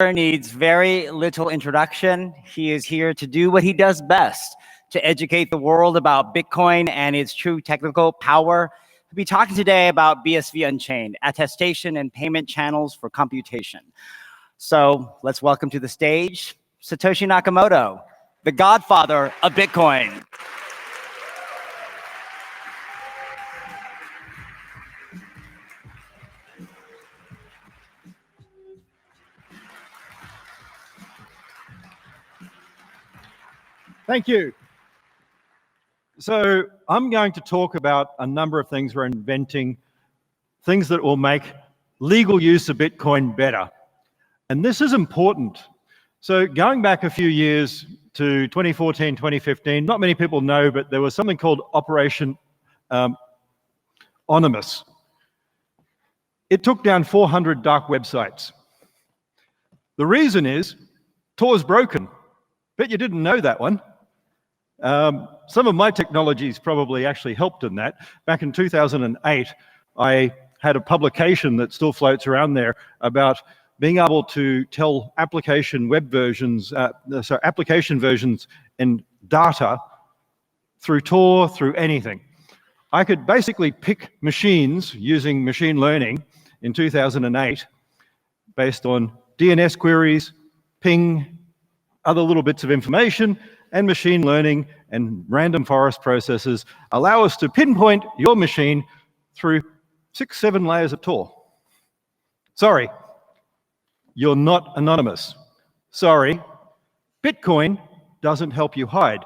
needs very little introduction. He is here to do what he does best, to educate the world about Bitcoin and its true technical power. We'll be talking today about BSV Unchained, attestation and payment channels for computation. So let's welcome to the stage, Satoshi Nakamoto, the godfather of Bitcoin. Thank you. So I'm going to talk about a number of things we're inventing, things that will make legal use of Bitcoin better. And this is important. So going back a few years to 2014, 2015, not many people know, but there was something called Operation Anonymous. It took down 400 dark websites. The reason is Tor's broken. Bet you didn't know that one. Some of my technologies probably actually helped in that. Back in 2008, I had a publication that still floats around there about being able to tell application versions and data through Tor, through anything. I could basically pick machines using machine learning in 2008 based on DNS queries, ping, other little bits of information, and machine learning and random forest processes allow us to pinpoint your machine through 6-7 layers of Tor. Sorry, you're not anonymous. Sorry, Bitcoin doesn't help you hide.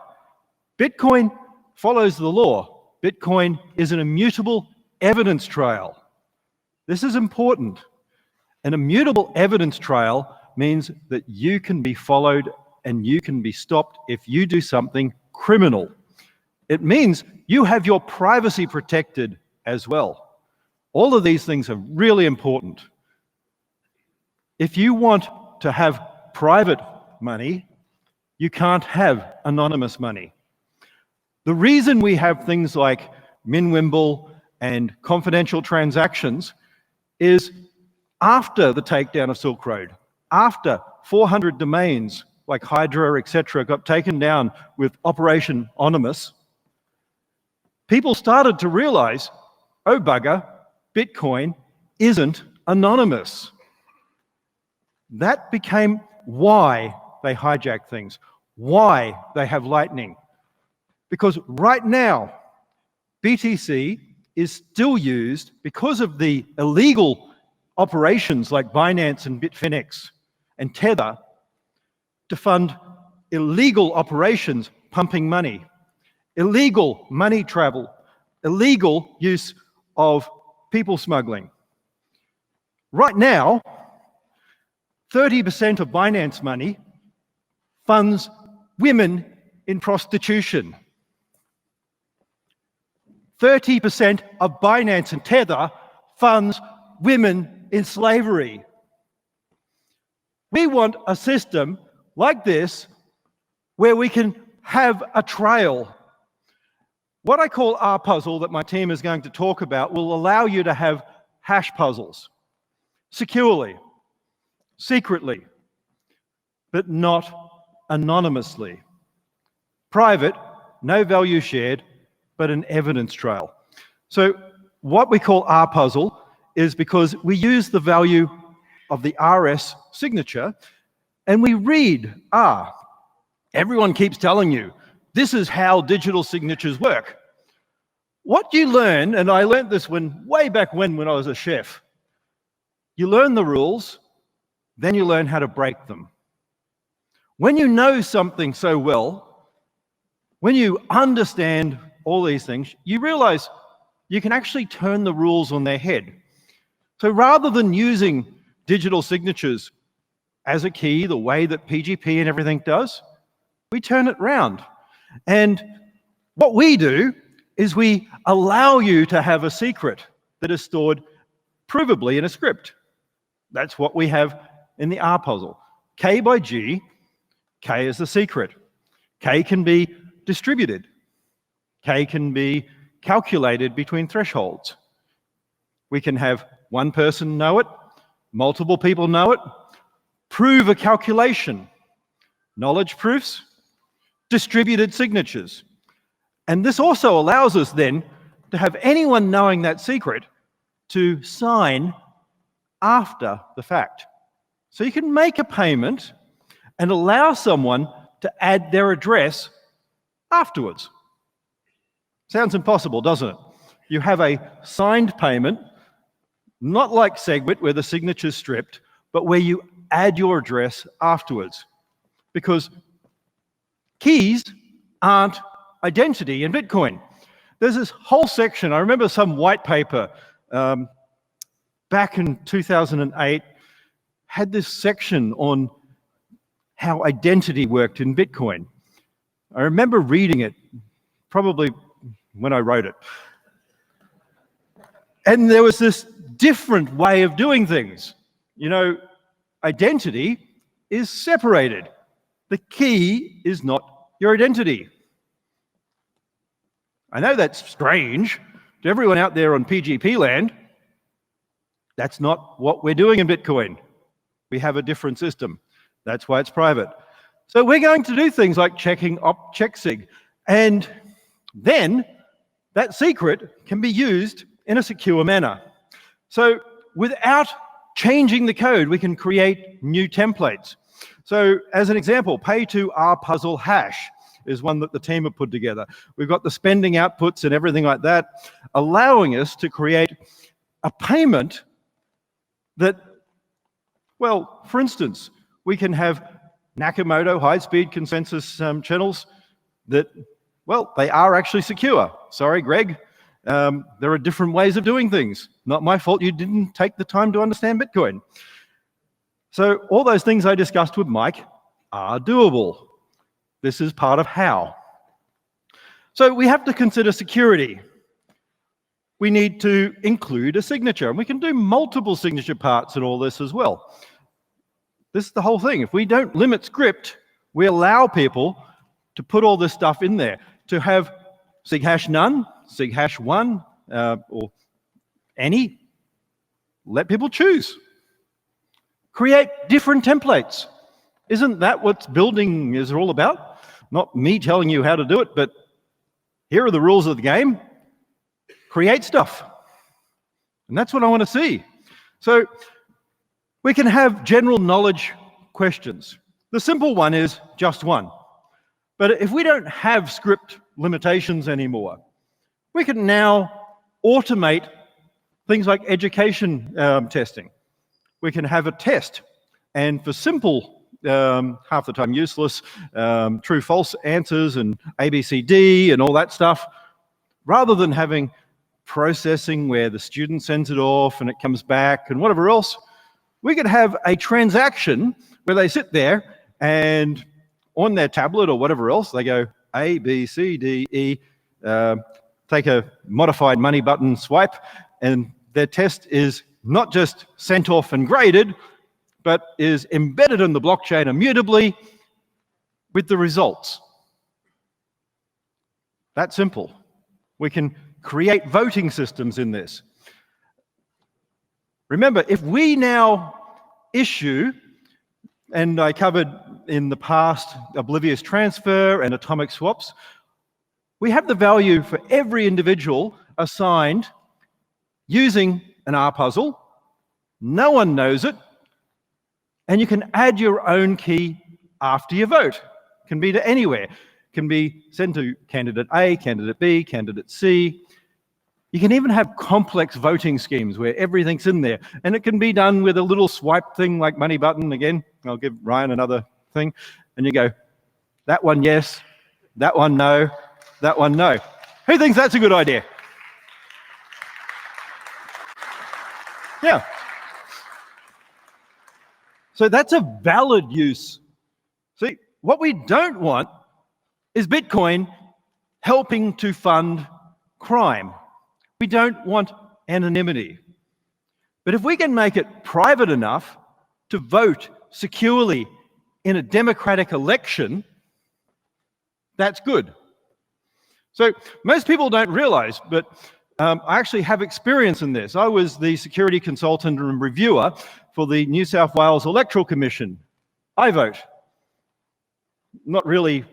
Bitcoin follows the law. Bitcoin is an immutable evidence trail. This is important. An immutable evidence trail means that you can be followed and you can be stopped if you do something criminal. It means you have your privacy protected as well. All of these things are really important. If you want to have private money, you can't have anonymous money. The reason we have things like Minwimble and confidential transactions is after the takedown of Silk Road, after 400 domains like Hydra, etc., got taken down with Operation Anonymous, people started to realize, oh bugger, Bitcoin isn't anonymous. That became why they hijack things, why they have Lightning. Because right now, BTC is still used because of the illegal operations like Binance and Bitfinex and Tether to fund illegal operations, pumping money, illegal money travel, illegal use of people smuggling. Right now, 30% of Binance money funds women in prostitution. 30% of Binance and Tether funds women in slavery. We want a system like this where we can have a trail. What I call R puzzle that my team is going to talk about will allow you to have hash puzzles securely, secretly, but not anonymously. Private, no value shared, but an evidence trail. So what we call R puzzle is because we use the value of the RS signature and we read R. Everyone keeps telling you, this is how digital signatures work. What you learn, and I learned this way back when I was a chef, you learn the rules, then you learn how to break them. When you know something so well, when you understand all these things, you realize you can actually turn the rules on their head. So rather than using digital signatures as a key, the way that PGP and everything does, we turn it round. And what we do is we allow you to have a secret that is stored provably in a script. That's what we have in the R puzzle. K by G, K is the secret. K can be distributed. K can be calculated between thresholds. We can have one person know it, multiple people know it, prove a calculation, knowledge proofs, distributed signatures. And this also allows us then to have anyone knowing that secret to sign after the fact. So you can make a payment and allow someone to add their address afterwards. Sounds impossible, doesn't it? You have a signed payment, not like SegWit where the signature's stripped, but where you add your address afterwards. Because keys aren't identity in Bitcoin. There's this whole section, I remember some white paper back in 2008 had this section on how identity worked in Bitcoin. I remember reading it, probably when I wrote it. And there was this different way of doing things. You know, identity is separated. The key is not your identity. I know that's strange to everyone out there on PGP land. That's not what we're doing in Bitcoin. We have a different system. That's why it's private. So we're going to do things like checking checksig. And then that secret can be used in a secure manner. So without changing the code, we can create new templates. So as an example, pay to rpuzzle hash is one that the team have put together. We've got the spending outputs and everything like that, allowing us to create a payment that, well, for instance, we can have Nakamoto high-speed consensus channels that, well, they are actually secure. Sorry, Greg. There are different ways of doing things. Not my fault you didn't take the time to understand Bitcoin. So all those things I discussed with Mike are doable. This is part of how. So we have to consider security. We need to include a signature, and we can do multiple signature parts in all this as well. This is the whole thing. If we don't limit script, we allow people to put all this stuff in there, to have sig hash none, sig hash one, or any. Let people choose. Create different templates. Isn't that what building is all about? Not me telling you how to do it, but here are the rules of the game. Create stuff. And that's what I want to see. So we can have general knowledge questions. The simple one is just one. But if we don't have script limitations anymore, we can now automate things like education testing. We can have a test, and for simple, half the time useless, true-false answers and ABCD and all that stuff, rather than having processing where the student sends it off and it comes back and whatever else, we could have a transaction where they sit there and on their tablet or whatever else, they go A, B, C, D, E, take a modified money button swipe, and their test is not just sent off and graded, but is embedded in the blockchain immutably with the results. That simple. We can create voting systems in this. Remember, if we now issue, and I covered in the past oblivious transfer and atomic swaps, we have the value for every individual assigned using an rpuzzle. No one knows it. And you can add your own key after you vote. It can be to anywhere. It can be sent to candidate A, candidate B, candidate C. You can even have complex voting schemes where everything's in there. And it can be done with a little swipe thing like money button. Again, I'll give Ryan another thing. And you go, that one yes, that one no, that one no. Who thinks that's a good idea? Yeah. So that's a valid use. See, what we don't want is Bitcoin helping to fund crime. We don't want anonymity. But if we can make it private enough to vote securely in a democratic election, that's good. So most people don't realize, but I actually have experience in this. I was the security consultant and reviewer for the New South Wales Electoral Commission I vote. Not really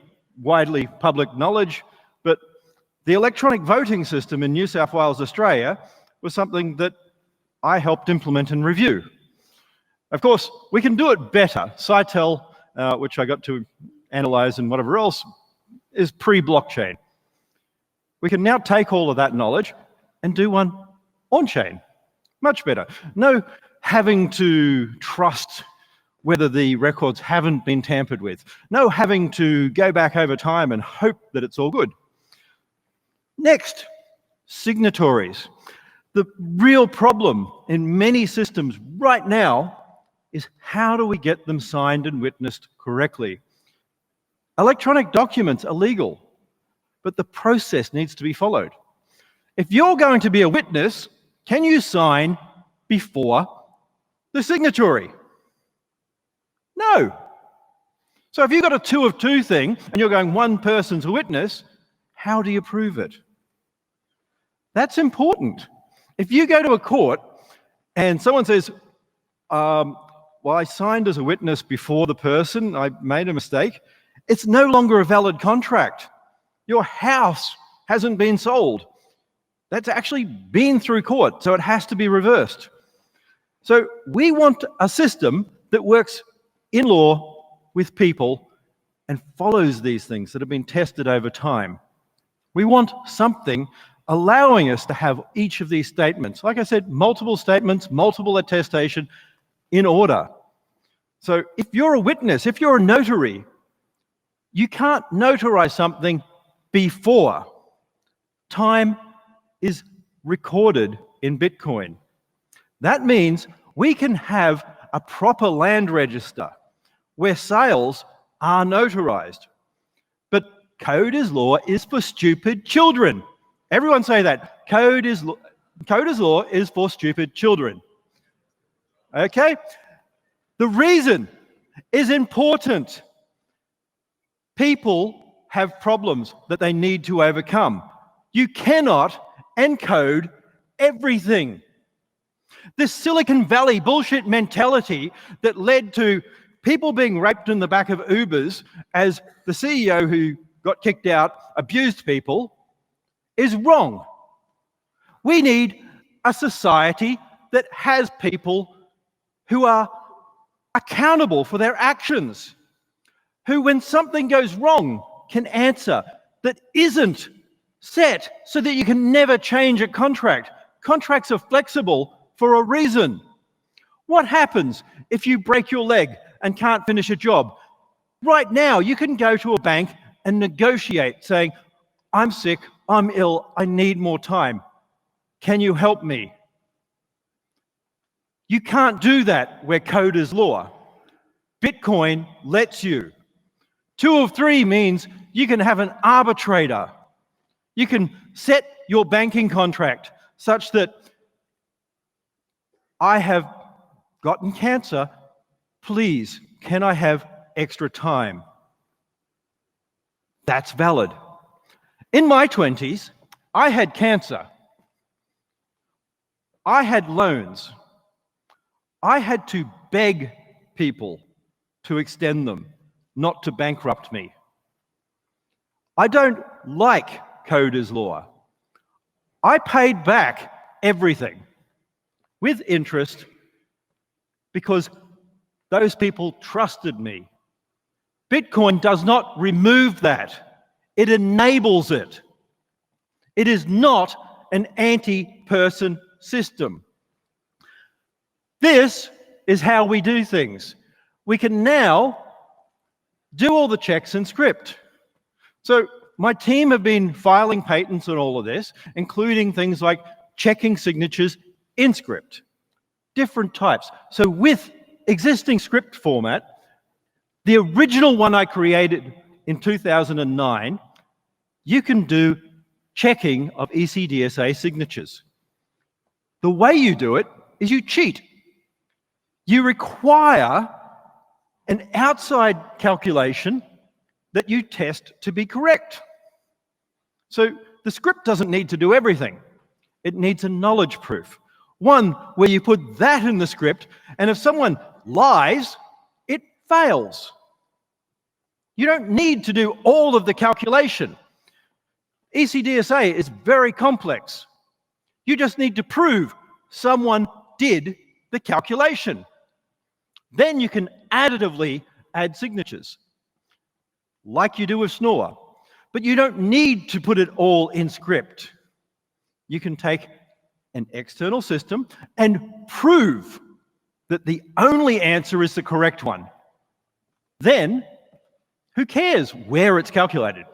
widely public knowledge, but the electronic voting system in New South Wales, Australia, was something that I helped implement and review. Of course, we can do it better. Cytel, which I got to analyze and whatever else, is pre-blockchain. We can now take all of that knowledge and do one on-chain. Much better. No having to trust whether the records haven't been tampered with. No having to go back over time and hope that it's all good. Next, signatories. The real problem in many systems right now is how do we get them signed and witnessed correctly? Electronic documents are legal, but the process needs to be followed. If you're going to be a witness, can you sign before the signatory? No. So if you've got a 2 of 2 thing and you're going one person's a witness, how do you prove it? That's important. If you go to a court and someone says, well, I signed as a witness before the person, I made a mistake, it's no longer a valid contract. Your house hasn't been sold. That's actually been through court, so it has to be reversed. So we want a system that works in law with people and follows these things that have been tested over time. We want something allowing us to have each of these statements. Like I said, multiple statements, multiple attestation in order. So if you're a witness, if you're a notary, you can't notarize something before. Time is recorded in Bitcoin. That means we can have a proper land register where sales are notarized. But code is law is for stupid children. Everyone say that. Code is law is for stupid children. Okay? The reason is important. People have problems that they need to overcome. You cannot encode everything. This Silicon Valley bullshit mentality that led to people being raped in the back of Ubers as the CEO who got kicked out abused people is wrong. We need a society that has people who are accountable for their actions, who when something goes wrong can answer, that isn't set so that you can never change a contract. Contracts are flexible for a reason. What happens if you break your leg and can't finish a job? Right now, you can go to a bank and negotiate saying, I'm sick, I'm ill, I need more time. Can you help me? You can't do that where code is law. Bitcoin lets you. 2 of 3 means you can have an arbitrator. You can set your banking contract such that I have gotten cancer, please, can I have extra time? That's valid. In my 20s, I had cancer. I had loans. I had to beg people to extend them, not to bankrupt me. I don't like code is law. I paid back everything with interest because those people trusted me. Bitcoin does not remove that. It enables it. It is not an anti-person system. This is how we do things. We can now do all the checks in script. So my team have been filing patents on all of this, including things like checking signatures in script, different types. So with existing script format, the original one I created in 2009, you can do checking of ECDSA signatures. The way you do it is you cheat. You require an outside calculation that you test to be correct. So the script doesn't need to do everything. It needs a knowledge proof. One where you put that in the script, and if someone lies, it fails. You don't need to do all of the calculation. ECDSA is very complex. You just need to prove someone did the calculation. Then you can additively add signatures, like you do with Schnorr. But you don't need to put it all in script. You can take an external system and prove that the only answer is the correct one. Then, who cares where it's calculated?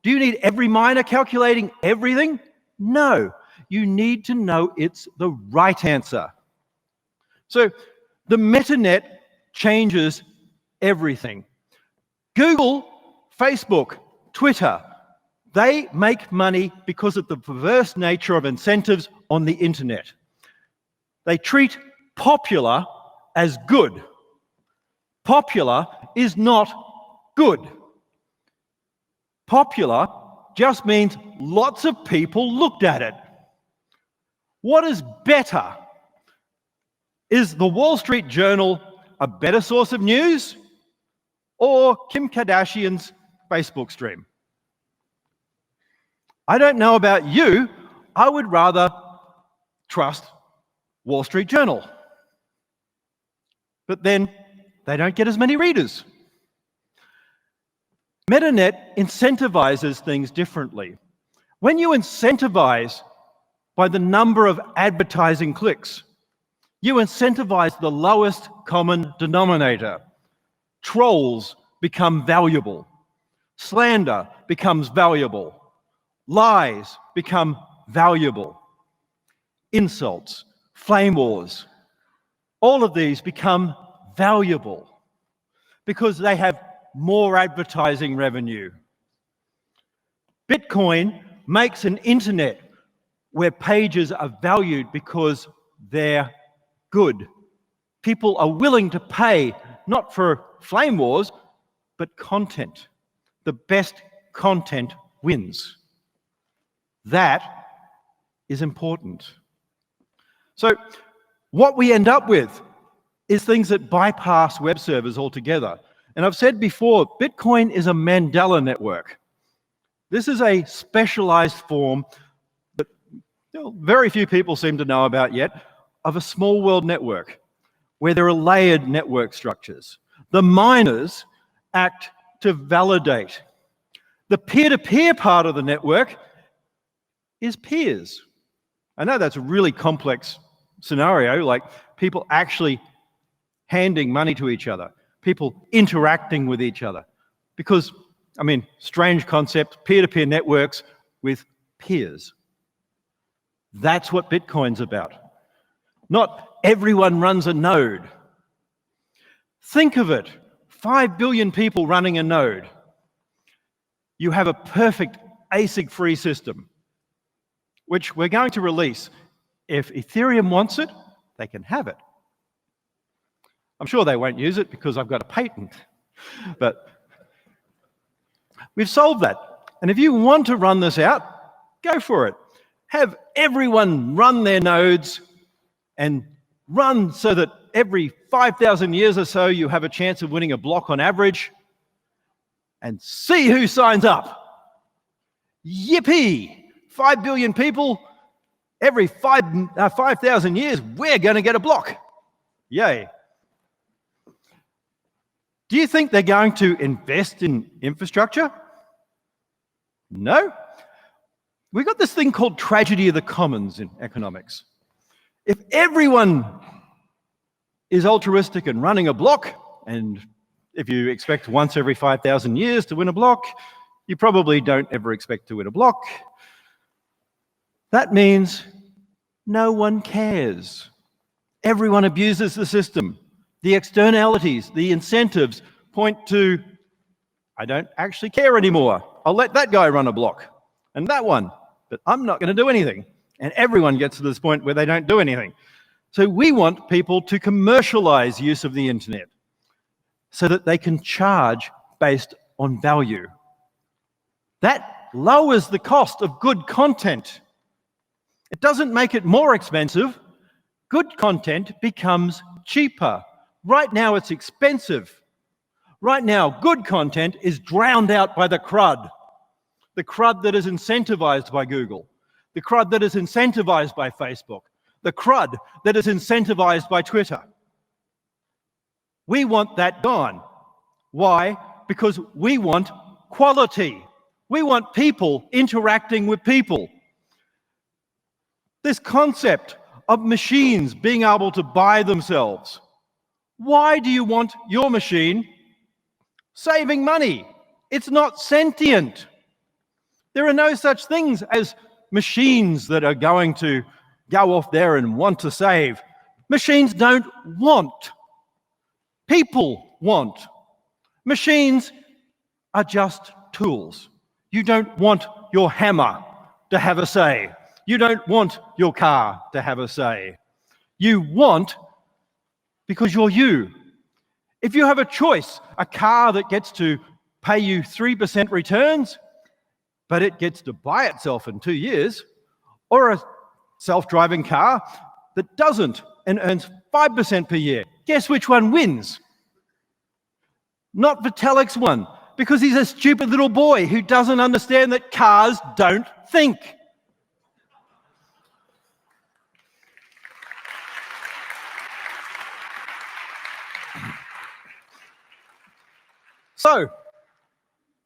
Do you need every miner calculating everything? No. You need to know it's the right answer. So the MetaNet changes everything. Google, Facebook, Twitter, they make money because of the perverse nature of incentives on the internet. They treat popular as good. Popular is not good. Popular just means lots of people looked at it. What is better? Is the Wall Street Journal a better source of news or Kim Kardashian's Facebook stream? I don't know about you. I would rather trust Wall Street Journal. But then they don't get as many readers. MetaNet incentivizes things differently. When you incentivize by the number of advertising clicks, you incentivize the lowest common denominator. Trolls become valuable. Slander becomes valuable. Lies become valuable. Insults, flame wars, all of these become valuable because they have more advertising revenue. Bitcoin makes an internet where pages are valued because they're good. People are willing to pay not for flame wars, but content. The best content wins. That is important. So what we end up with is things that bypass web servers altogether. And I've said before, Bitcoin is a Mandela network. This is a specialized form that very few people seem to know about yet, of a small world network where there are layered network structures. The miners act to validate. The peer-to-peer part of the network is peers. I know that's a really complex scenario, like people actually handing money to each other, people interacting with each other. Because, I mean, strange concept, peer-to-peer networks with peers. That's what Bitcoin's about. Not everyone runs a node. Think of it, 5 billion people running a node. You have a perfect ASIC-free system, which we're going to release. If Ethereum wants it, they can have it. I'm sure they won't use it because I've got a patent, but we've solved that. And if you want to run this out, go for it. Have everyone run their nodes and run so that every 5,000 years or so you have a chance of winning a block on average, and see who signs up. Yippee! 5 billion people, every 5,000 years, we're going to get a block. Yay. Do you think they're going to invest in infrastructure? No. We've got this thing called tragedy of the commons in economics. If everyone is altruistic and running a block, and if you expect once every 5,000 years to win a block, you probably don't ever expect to win a block. That means no one cares. Everyone abuses the system. The externalities, the incentives point to, I don't actually care anymore. I'll let that guy run a block and that one, but I'm not going to do anything. And everyone gets to this point where they don't do anything. So we want people to commercialize use of the internet so that they can charge based on value. That lowers the cost of good content. It doesn't make it more expensive. Good content becomes cheaper. Right now it's expensive Right now, good content is drowned out by the crud that is incentivized by Google, the crud that is incentivized by Facebook, the crud that is incentivized by Twitter. We want that gone. Why? Because we want quality. We want people interacting with people. This concept of machines being able to buy themselves. Why do you want your machine saving money? It's not sentient. There are no such things as machines that are going to go off there and want to save. Machines don't want. People want. Machines are just tools. You don't want your hammer to have a say. You don't want your car to have a say. You want because you're you. If you have a choice, a car that gets to pay you 3% returns, but it gets to buy itself in 2 years, or a self-driving car that doesn't and earns 5% per year, guess which one wins? Not Vitalik's one, because he's a stupid little boy who doesn't understand that cars don't think. So,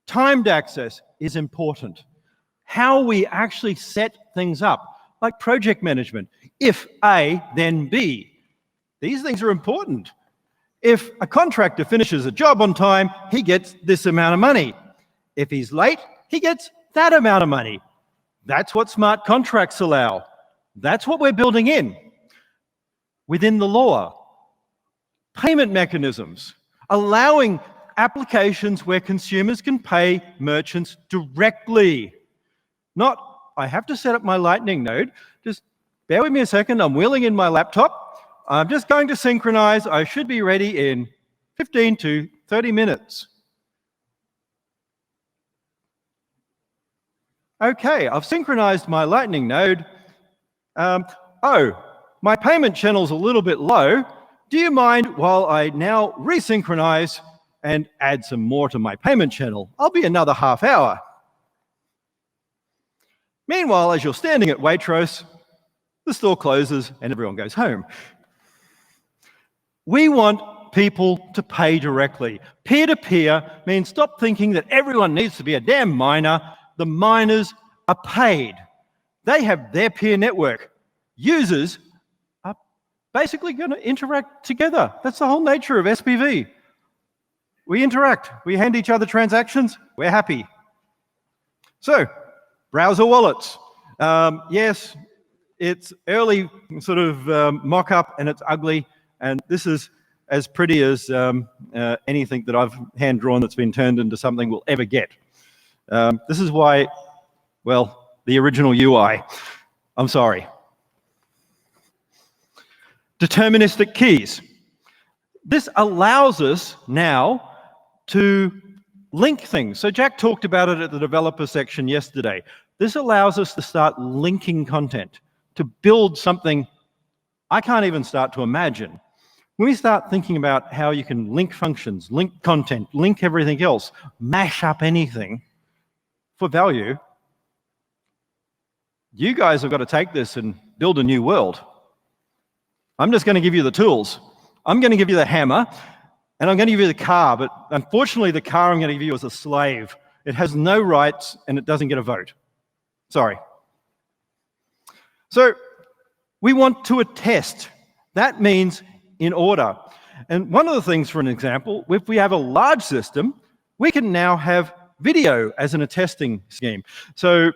timed access is important. How we actually set things up, like project management. If A, then B. These things are important. If a contractor finishes a job on time, he gets this amount of money. If he's late, he gets that amount of money. That's what smart contracts allow. That's what we're building in. Within the law, payment mechanisms, allowing applications where consumers can pay merchants directly. Not, I have to set up my Lightning node. Just bear with me a second. I'm wheeling in my laptop. I'm just going to synchronize. I should be ready in 15 to 30 minutes. Okay, I've synchronized my Lightning node. Oh, my payment channel's a little bit low. Do you mind while I now resynchronize and add some more to my payment channel? I'll be another half hour. Meanwhile, as you're standing at Waitrose, the store closes and everyone goes home. We want people to pay directly. Peer-to-peer means stop thinking that everyone needs to be a damn miner. The miners are paid. They have their peer network. Users are basically going to interact together. That's the whole nature of SPV. We interact. We hand each other transactions. We're happy. So, browser wallets. Yes, it's early sort of mock-up and it's ugly. And this is as pretty as anything that I've hand-drawn that's been turned into something we'll ever get. This is why, well, the original UI. I'm sorry. Deterministic keys. This allows us now to link things. So Jack talked about it at the developer section yesterday. This allows us to start linking content, to build something I can't even start to imagine. When we start thinking about how you can link functions, link content, link everything else, mash up anything for value, you guys have got to take this and build a new world. I'm just going to give you the tools. I'm going to give you the hammer, and I'm going to give you the car, but unfortunately the car I'm going to give you is a slave. It has no rights, and it doesn't get a vote. Sorry. So we want to attest. That means in order. And one of the things, for an example, if we have a large system, we can now have video as an attesting scheme. So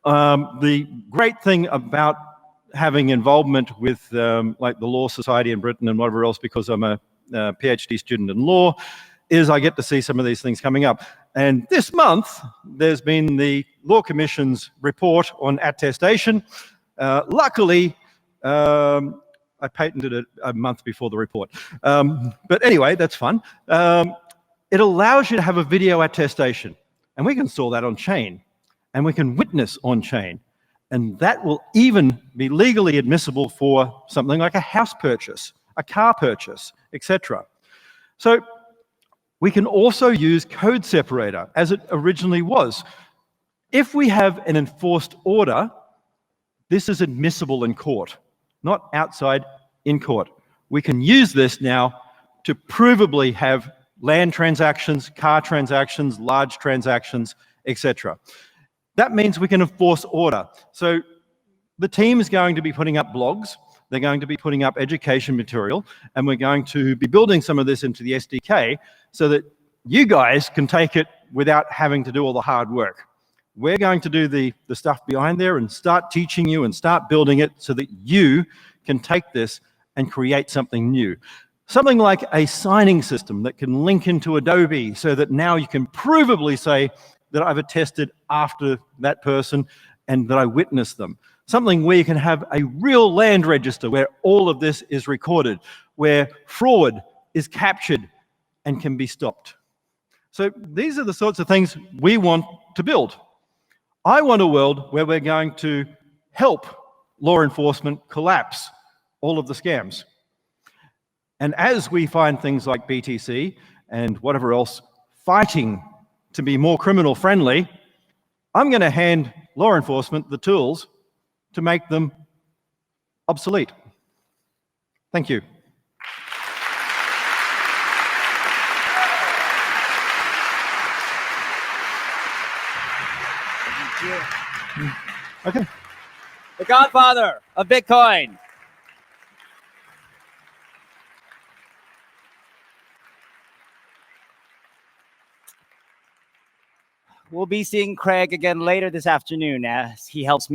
the great thing about having involvement with like the Law Society in Britain and whatever else, because I'm a PhD student in law, is I get to see some of these things coming up. And this month, there's been the Law Commission's report on attestation. Luckily, I patented it a month before the report. But anyway, that's fun. It allows you to have a video attestation, and we can store that on chain, and we can witness on chain. And that will even be legally admissible for something like a house purchase, a car purchase, etc. So We can also use code separator as it originally was. If we have an enforced order, this is admissible in court, not outside, in court. We can use this now to provably have land transactions, car transactions, large transactions, etc. That means we can enforce order. So the team is going to be putting up blogs, they're going to be putting up education material, and we're going to be building some of this into the SDK so that you guys can take it without having to do all the hard work. We're going to do the stuff behind there and start teaching you and start building it so that you can take this and create something new. Something like a signing system that can link into Adobe so that now you can provably say that I've attested after that person and that I witnessed them. Something where you can have a real land register where all of this is recorded, where fraud is captured and can be stopped. So these are the sorts of things we want to build. I want a world where we're going to help law enforcement collapse all of the scams. And as we find things like BTC and whatever else fighting to be more criminal friendly, I'm going to hand law enforcement the tools to make them obsolete. Thank you. Okay. The godfather of Bitcoin. We'll be seeing Craig again later this afternoon as he helps me